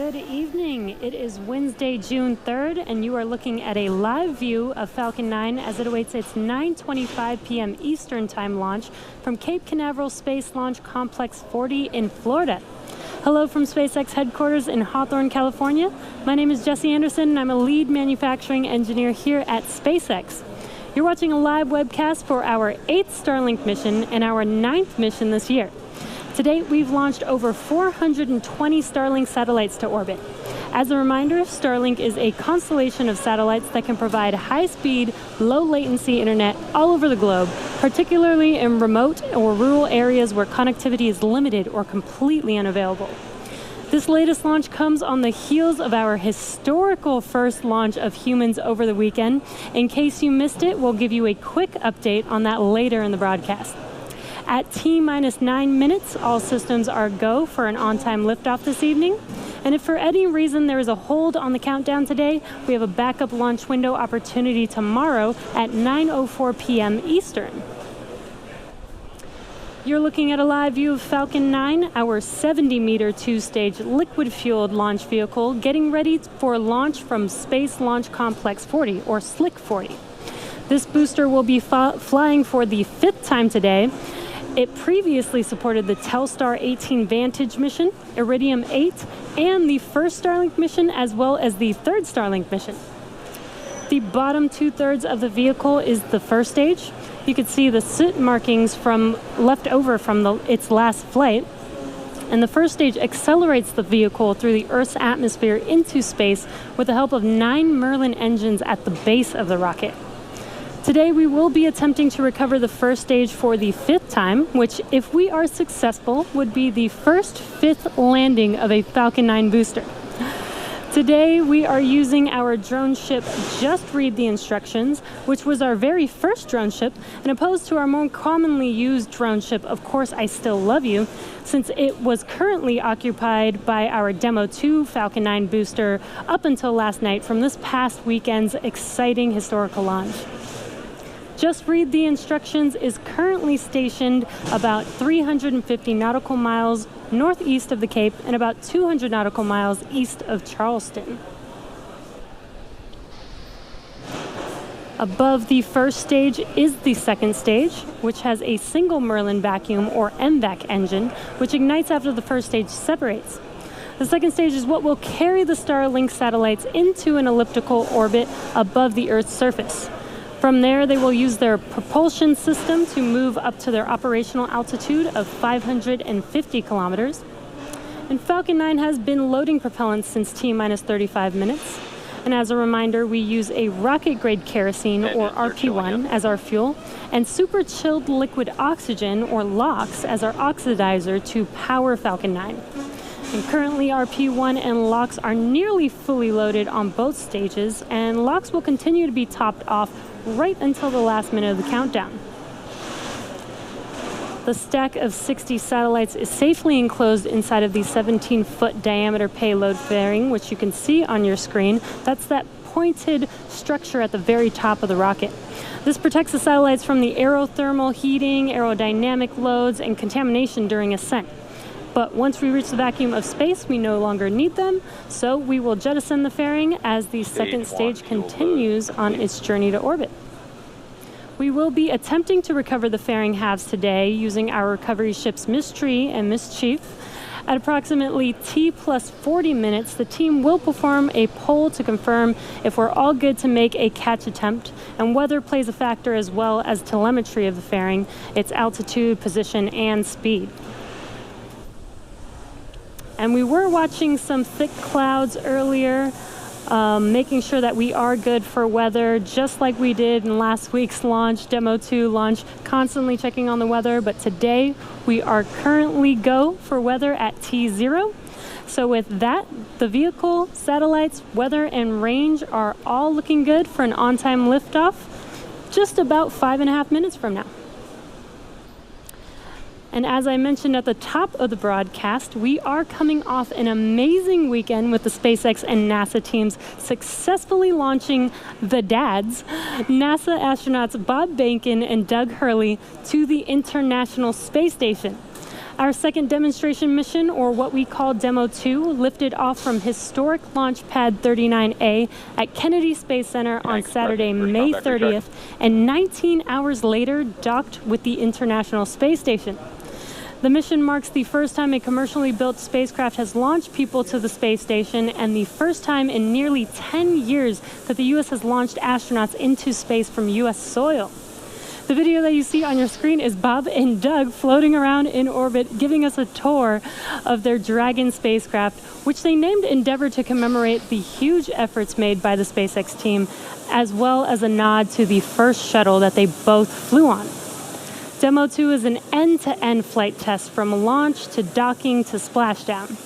Good evening. It is Wednesday, June 3rd, and you are looking at a live view of Falcon 9 as it awaits its 9:25 p.m. Eastern Time launch from Cape Canaveral Space Launch Complex 40 in Florida. Hello from SpaceX headquarters in Hawthorne, California. My name is Jesse Anderson, and I'm a lead manufacturing engineer here at SpaceX. You're watching a live webcast for our 8th Starlink mission and our 9th mission this year. To date, we've launched over 420 Starlink satellites to orbit. As a reminder, Starlink is a constellation of satellites that can provide high-speed, low-latency internet all over the globe, particularly in remote or rural areas where connectivity is limited or completely unavailable. This latest launch comes on the heels of our historical first launch of humans over the weekend. In case you missed it, we'll give you a quick update on that later in the broadcast. At T-9 minutes, all systems are go for an on-time liftoff this evening. And if for any reason there is a hold on the countdown today, we have a backup launch window opportunity tomorrow at 9:04 p.m. Eastern. You're looking at a live view of Falcon 9, our 70-meter two-stage liquid-fueled launch vehicle, getting ready for launch from Space Launch Complex 40, or SLC 40. This booster will be flying for the 5th time today. It previously supported the Telstar 18 Vantage mission, Iridium 8, and the first Starlink mission, as well as the 3rd Starlink mission. The bottom 2/3 of the vehicle is the first stage. You can see the soot markings left over from its last flight. And the first stage accelerates the vehicle through the Earth's atmosphere into space with the help of 9 Merlin engines at the base of the rocket. Today, we will be attempting to recover the first stage for the 5th time, which, if we are successful, would be the first 5th landing of a Falcon 9 booster. Today, we are using our drone ship Just Read the Instructions, which was our very first drone ship, and opposed to our more commonly used drone ship, Of Course I Still Love You, since it was currently occupied by our Demo 2 Falcon 9 booster up until last night from this past weekend's exciting historical launch. Just Read the Instructions is currently stationed about 350 nautical miles northeast of the Cape and about 200 nautical miles east of Charleston. Above the first stage is the second stage, which has a single Merlin vacuum or MVAC engine, which ignites after the first stage separates. The second stage is what will carry the Starlink satellites into an elliptical orbit above the Earth's surface. From there, they will use their propulsion system to move up to their operational altitude of 550 kilometers. And Falcon 9 has been loading propellant since T-35 minutes. And as a reminder, we use a rocket-grade kerosene, or RP1, as our fuel, and super chilled liquid oxygen, or LOX, as our oxidizer to power Falcon 9. And currently, RP1 and LOX are nearly fully loaded on both stages, and LOX will continue to be topped off right until the last minute of the countdown. The stack of 60 satellites is safely enclosed inside of the 17-foot diameter payload fairing, which you can see on your screen. That's that pointed structure at the very top of the rocket. This protects the satellites from the aerothermal heating, aerodynamic loads, and contamination during ascent. But once we reach the vacuum of space, we no longer need them, so we will jettison the fairing as the second stage continues on its journey to orbit. We will be attempting to recover the fairing halves today using our recovery ships Mystery and Mischief. At approximately T+40 minutes, the team will perform a poll to confirm if we're all good to make a catch attempt, and weather plays a factor as well as telemetry of the fairing, its altitude, position, and speed. And we were watching some thick clouds earlier, making sure that we are good for weather, just like we did in last week's launch, Demo 2 launch, constantly checking on the weather. But today, we are currently go for weather at T0. So with that, the vehicle, satellites, weather, and range are all looking good for an on-time liftoff just about 5.5 minutes from now. And as I mentioned at the top of the broadcast, we are coming off an amazing weekend with the SpaceX and NASA teams successfully launching the dads, NASA astronauts Bob Behnken and Doug Hurley, to the International Space Station. Our second demonstration mission, or what we call Demo 2, lifted off from historic Launch Pad 39A at Kennedy Space Center on Saturday, May 30th, and 19 hours later docked with the International Space Station. The mission marks the first time a commercially built spacecraft has launched people to the space station, and the first time in nearly 10 years that the U.S. has launched astronauts into space from U.S. soil. The video that you see on your screen is Bob and Doug floating around in orbit, giving us a tour of their Dragon spacecraft, which they named Endeavour to commemorate the huge efforts made by the SpaceX team, as well as a nod to the first shuttle that they both flew on. Demo 2 is an end-to-end flight test from launch to docking to splashdown.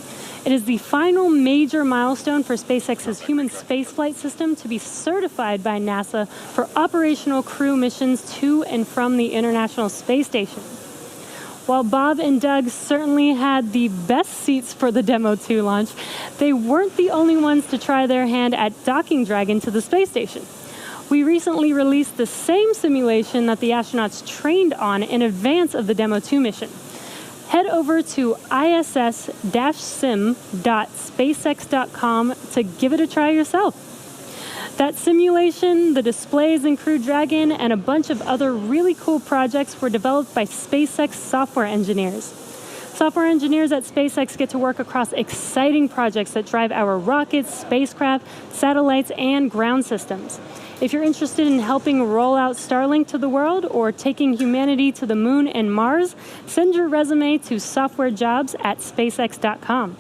It is the final major milestone for SpaceX's human spaceflight system to be certified by NASA for operational crew missions to and from the International Space Station. While Bob and Doug certainly had the best seats for the Demo 2 launch, they weren't the only ones to try their hand at docking Dragon to the space station. We recently released the same simulation that the astronauts trained on in advance of the Demo 2 mission. Head over to iss-sim.spacex.com to give it a try yourself. That simulation, the displays in Crew Dragon, and a bunch of other really cool projects were developed by SpaceX software engineers. Software engineers at SpaceX get to work across exciting projects that drive our rockets, spacecraft, satellites, and ground systems. If you're interested in helping roll out Starlink to the world or taking humanity to the moon and Mars, send your resume to softwarejobs@spacex.com.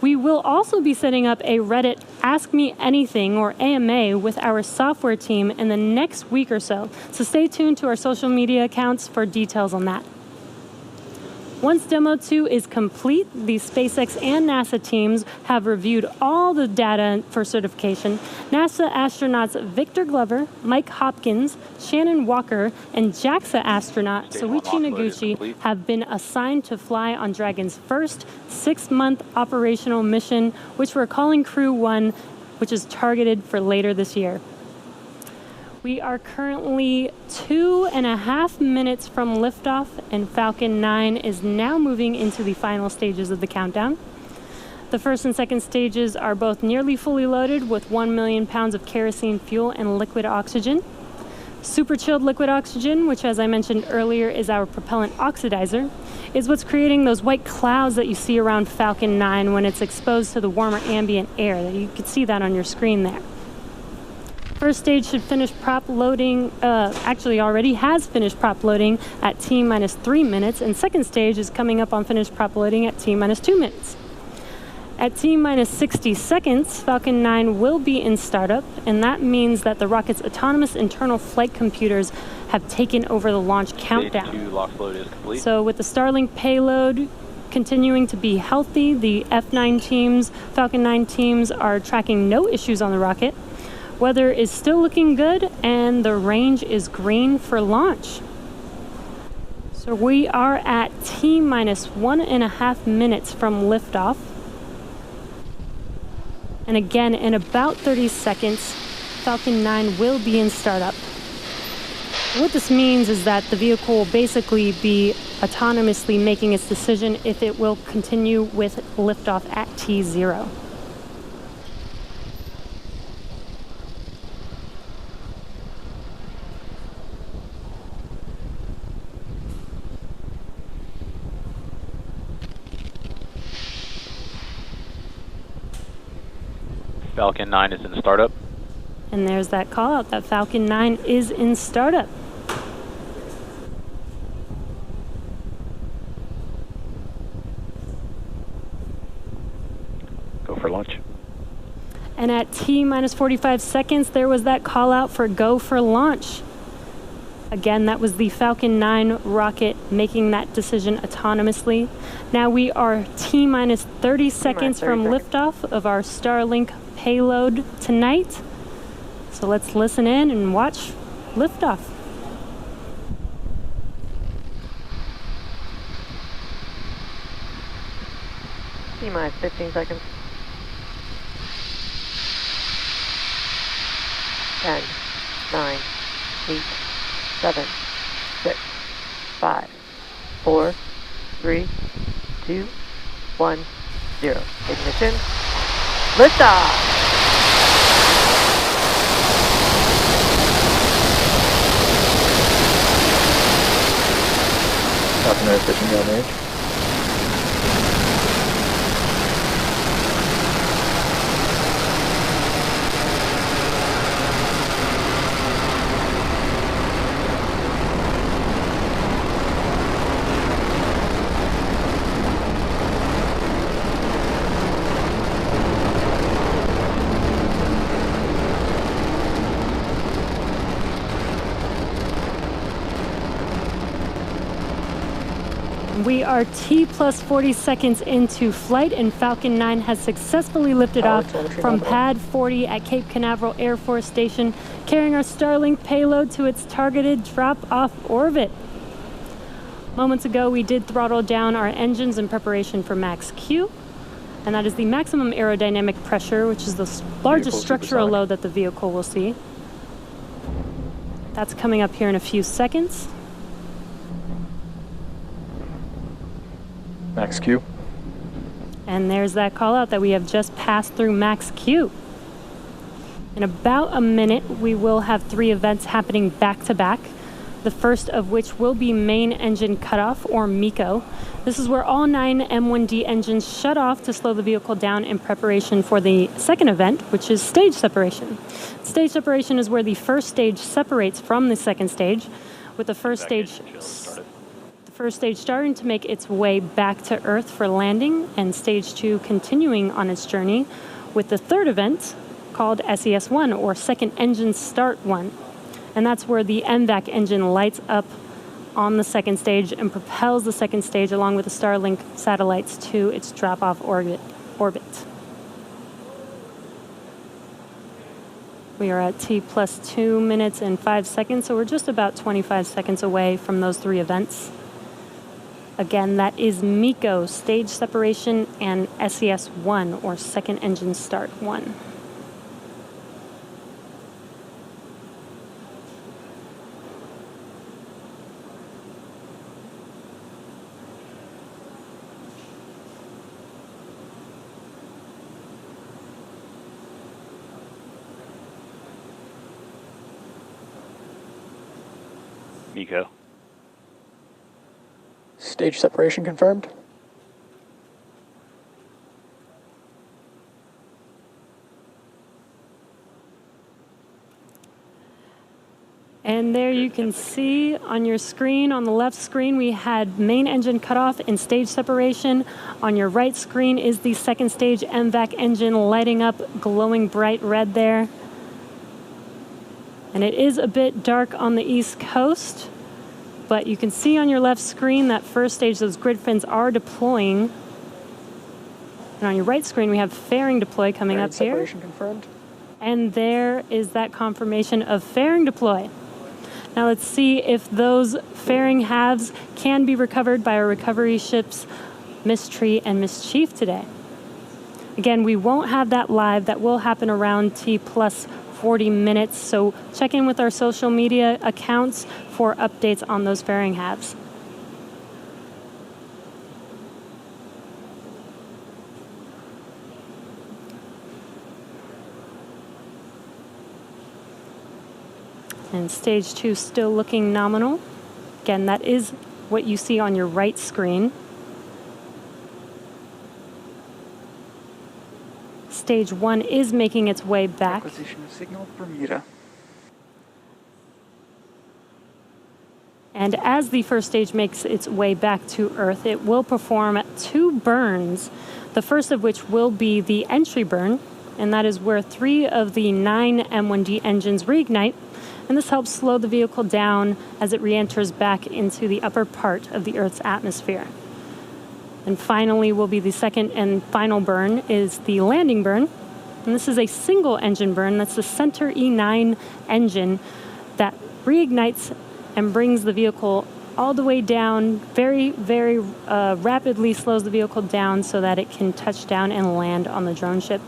We will also be setting up a Reddit Ask Me Anything, or AMA, with our software team in the next week or so stay tuned to our social media accounts for details on that. Once Demo 2 is complete, the SpaceX and NASA teams have reviewed all the data for certification. NASA astronauts Victor Glover, Mike Hopkins, Shannon Walker, and JAXA astronaut Soichi Noguchi have been assigned to fly on Dragon's first 6-month operational mission, which we're calling Crew 1, which is targeted for later this year. We are currently 2.5 minutes from liftoff, and Falcon 9 is now moving into the final stages of the countdown. The first and second stages are both nearly fully loaded with 1 million pounds of kerosene fuel and liquid oxygen. Super chilled liquid oxygen, which, as I mentioned earlier, is our propellant oxidizer, is what's creating those white clouds that you see around Falcon 9 when it's exposed to the warmer ambient air. You can see that on your screen there. First stage should finish prop loading, actually already has finished prop loading at T-3 minutes, and second stage is coming up on finished prop loading at T-2 minutes. At T-60 seconds, Falcon 9 will be in startup, and that means that the rocket's autonomous internal flight computers have taken over the launch countdown. Stage 2 LOX load is complete. So with the Starlink payload continuing to be healthy, the F9 teams, Falcon 9 teams are tracking no issues on the rocket. Weather is still looking good, and the range is green for launch. So we are at T-1.5 minutes from liftoff. And again, in about 30 seconds, Falcon 9 will be in startup. What this means is that the vehicle will basically be autonomously making its decision if it will continue with liftoff at T0. Falcon 9 is in startup. And there's that call out that Falcon 9 is in startup. Go for launch. And at T-45 seconds, there was that call out for go for launch. Again, that was the Falcon 9 rocket making that decision autonomously. Now we are T-30 seconds from liftoff of our Starlink payload tonight. So let's listen in and watch liftoff. T-minus 15 seconds. 10, 9, 8, 7, 6, 5, 4, 3, 2, 1, 0. Ignition. Liftoff! Falcon 9 pitching down range. We are T plus 40 seconds into flight, and Falcon 9 has successfully lifted off from Pad 40 at Cape Canaveral Air Force Station, carrying our Starlink payload to its targeted drop-off orbit. Moments ago, we did throttle down our engines in preparation for max Q, and that is the maximum aerodynamic pressure, which is the largest structural load that the vehicle will see. That's coming up here in a few seconds. Max Q. And there's that call out that we have just passed through max Q. In about a minute, we will have 3 events happening back to back. The first of which will be main engine cutoff, or MECO. This is where all 9 M1D engines shut off to slow the vehicle down in preparation for the second event, which is stage separation. Stage separation is where the first stage separates from the second stage, with the first stage starting to make its way back to Earth for landing, and stage 2 continuing on its journey, with the third event called SES1, or second engine start 1. And that's where the MVAC engine lights up on the second stage and propels the second stage along with the Starlink satellites to its drop-off orbit. We are at T plus 2 minutes and 5 seconds, so we're just about 25 seconds away from those 3 events. Again, that is MECO, stage separation, and SES1, or second engine start 1. MECO. Stage separation confirmed. And there you can see on your screen, on the left screen, we had main engine cutoff and stage separation. On your right screen is the second stage MVAC engine lighting up, glowing bright red there. And it is a bit dark on the East Coast, but you can see on your left screen that first stage, those grid fins are deploying. And on your right screen, we have fairing deploy coming up here. Separation confirmed. And there is that confirmation of fairing deploy. Now let's see if those fairing halves can be recovered by our recovery ships, Mystery and Mischief today. Again, we won't have that live. That will happen around T plus 40 minutes, so check in with our social media accounts for updates on those fairing halves. And stage 2 still looking nominal. Again, that is what you see on your right screen. Stage 1 is making its way back. Acquisition of signal, Bermuda. And as the first stage makes its way back to Earth, it will perform 2 burns, the first of which will be the entry burn, and that is where 3 of the 9 M1D engines reignite, and this helps slow the vehicle down as it re-enters back into the upper part of the Earth's atmosphere. And finally will be the second and final burn is the landing burn. And this is a single engine burn. That's the center E9 engine that reignites and brings the vehicle all the way down, very, very rapidly slows the vehicle down so that it can touch down and land on the drone ship.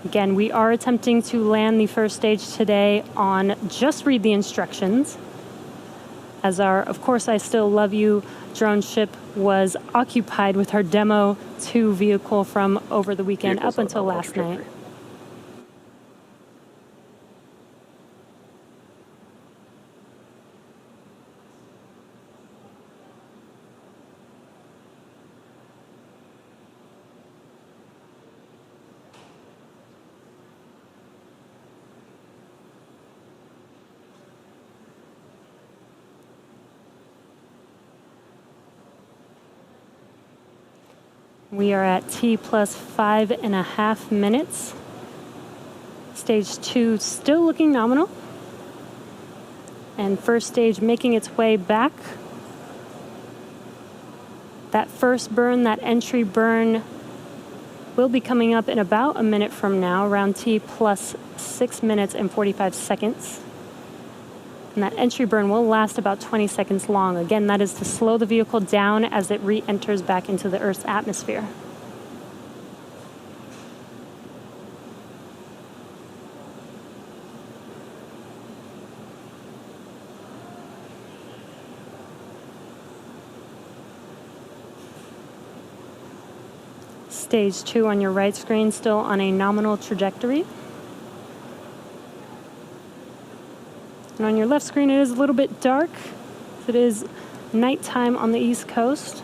Again, we are attempting to land the first stage today on just read the instructions. as our Of Course I Still Love You drone ship was occupied with our Demo 2 vehicle from over the weekend Vehicles up on until nominal last night. trajectory. We are at T plus 5.5 minutes. Stage 2 still looking nominal. And first stage making its way back. That first burn, that entry burn, will be coming up in about a minute from now, around T plus 6 minutes and 45 seconds. And that entry burn will last about 20 seconds long. Again, that is to slow the vehicle down as it re-enters back into the Earth's atmosphere. Stage 2 on your right screen, still on a nominal trajectory. And on your left screen, it is a little bit dark. It is nighttime on the East Coast,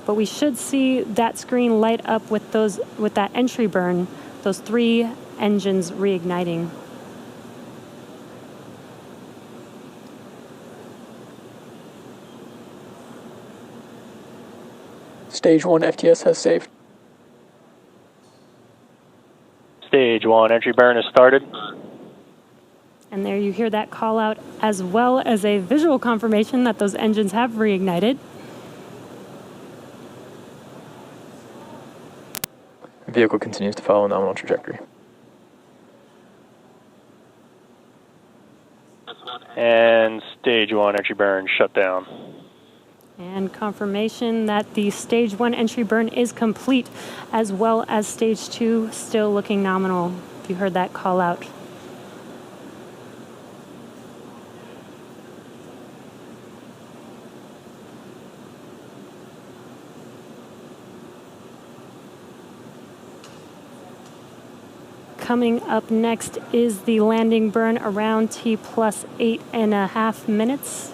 but we should see that screen light up with that entry burn, those 3 engines reigniting. Stage 1 FTS has saved. Stage 1 entry burn has started. And there you hear that call out, as well as a visual confirmation that those engines have reignited. The vehicle continues to follow a nominal trajectory. And stage 1 entry burn shut down. And confirmation that the stage 1 entry burn is complete, as well as stage 2 still looking nominal. If you heard that call out. Coming up next is the landing burn around T plus 8.5 minutes,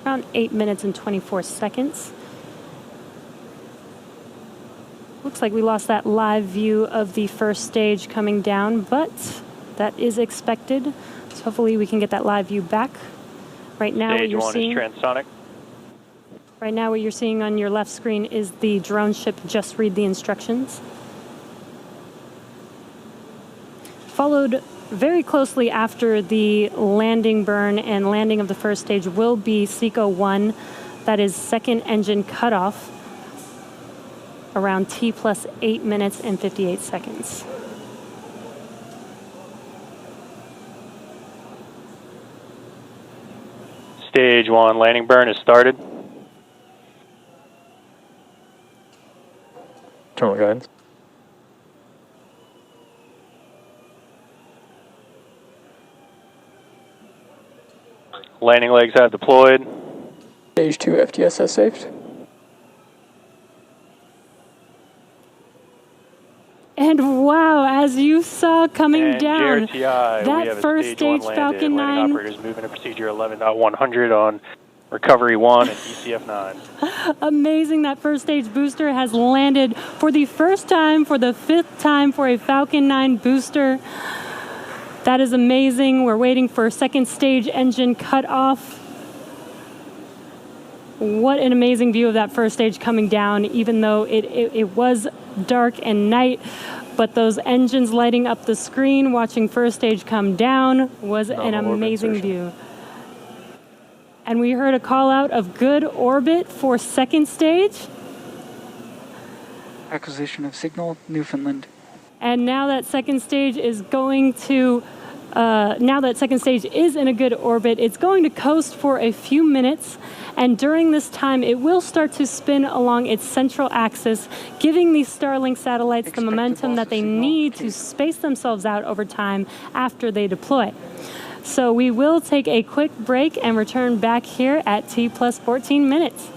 around 8 minutes and 24 seconds. Looks like we lost that live view of the first stage coming down, but that is expected. So hopefully we can get that live view back. Right now, Stage 1 is transonic. Right now, what you're seeing on your left screen is the drone ship Just Read the Instructions. Followed very closely after the landing burn and landing of the first stage will be SECO 1, that is second engine cutoff, around T plus 8 minutes and 58 seconds. Stage 1 landing burn has started. Terminal guidance. Landing legs have deployed. Stage 2 FTS has saved. And wow, as you saw coming And down, JRTI, that we have first a stage 1 stage landed. Falcon 9. Landing operators moving to procedure 11.100 on recovery 1 and ECF 9. Amazing, that first stage booster has landed for the first time, for the 5th time for a Falcon 9 booster. That is amazing. We're waiting for second stage engine cut off. What an amazing view of that first stage coming down, even though it was dark and night. But those engines lighting up the screen, watching first stage come down, was an amazing view. And we heard a call out of good orbit for second stage. Acquisition of signal, Newfoundland. And now that second stage is going to, now that second stage is in a good orbit, it's going to coast for a few minutes. And during this time, it will start to spin along its central axis, giving these Starlink satellites the momentum that they need to space themselves out over time after they deploy. So we will take a quick break and return back here at T plus 14 minutes.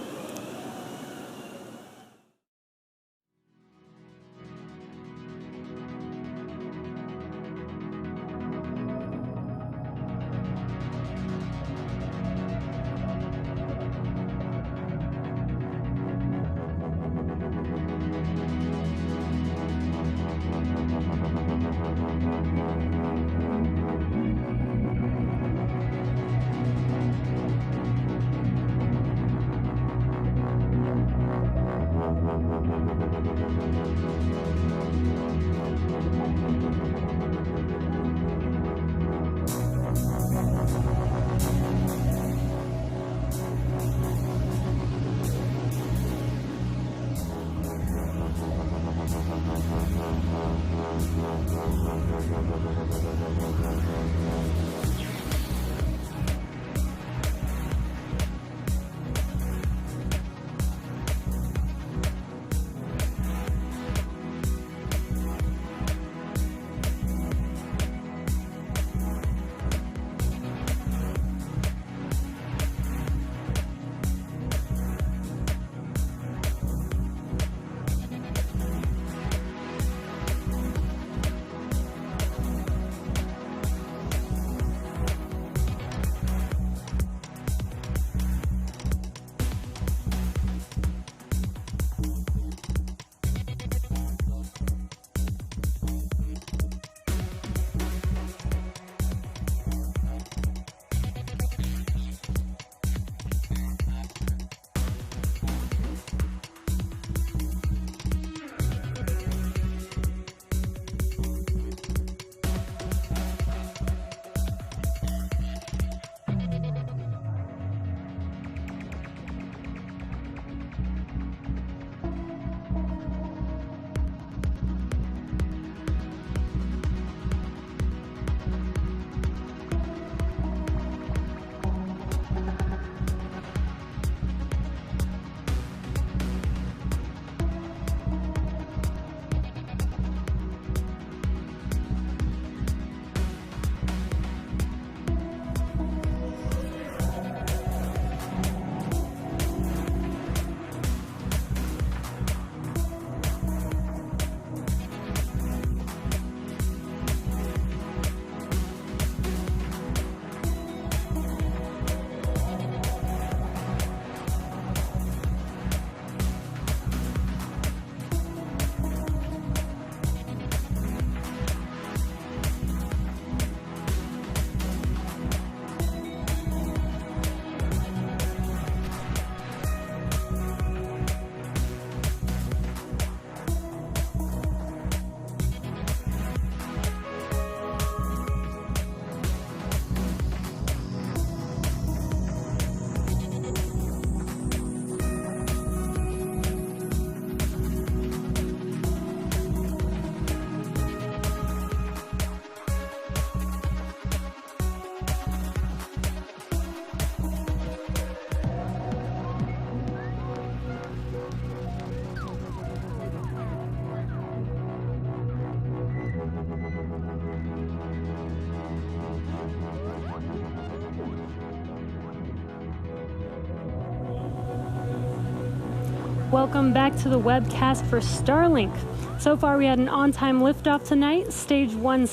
Welcome back to the webcast for Starlink. So far we had an on-time liftoff tonight. Stage 1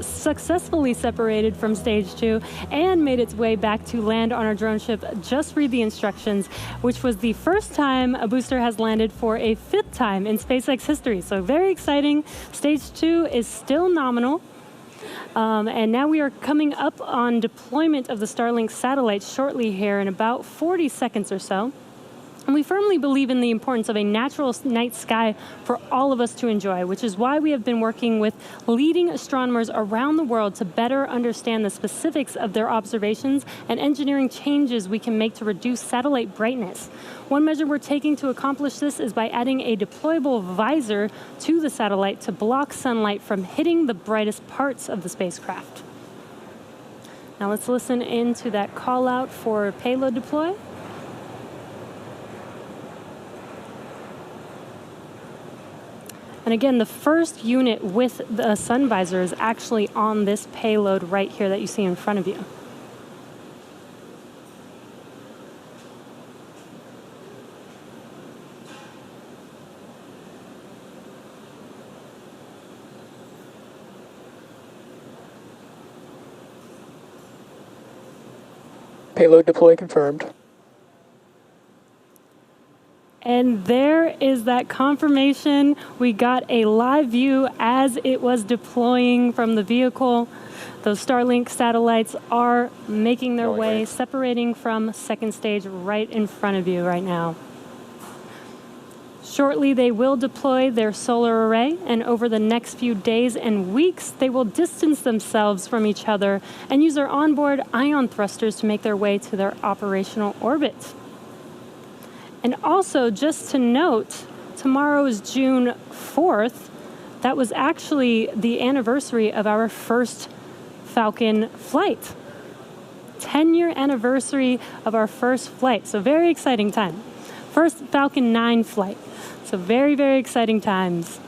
successfully separated from Stage 2 and made its way back to land on our drone ship. Just read the instructions, which was the first time a booster has landed for a 5th time in SpaceX history. So very exciting. Stage 2 is still nominal. And now we are coming up on deployment of the Starlink satellite shortly here in about 40 seconds or so. And we firmly believe in the importance of a natural night sky for all of us to enjoy, which is why we have been working with leading astronomers around the world to better understand the specifics of their observations and engineering changes we can make to reduce satellite brightness. One measure we're taking to accomplish this is by adding a deployable visor to the satellite to block sunlight from hitting the brightest parts of the spacecraft. Now let's listen into that call out for payload deploy. And again, the first unit with the sun visor is actually on this payload right here that you see in front of you. Payload deploy confirmed. And there is that confirmation. We got a live view as it was deploying from the vehicle. Those Starlink satellites are making their way, separating from second stage right in front of you right now. Shortly, they will deploy their solar array, and over the next few days and weeks, they will distance themselves from each other and use their onboard ion thrusters to make their way to their operational orbit. And also, just to note, tomorrow is June 4th. That was actually the anniversary of our first Falcon flight. 10-year anniversary of our first flight, so very exciting time. First Falcon 9 flight, so very, very exciting times.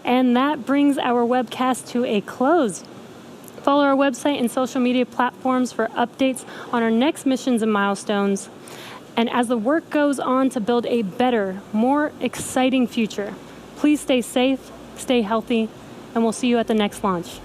And that brings our webcast to a close. Follow our website and social media platforms for updates on our next missions and milestones. And as the work goes on to build a better, more exciting future, please stay safe, stay healthy, and we'll see you at the next launch.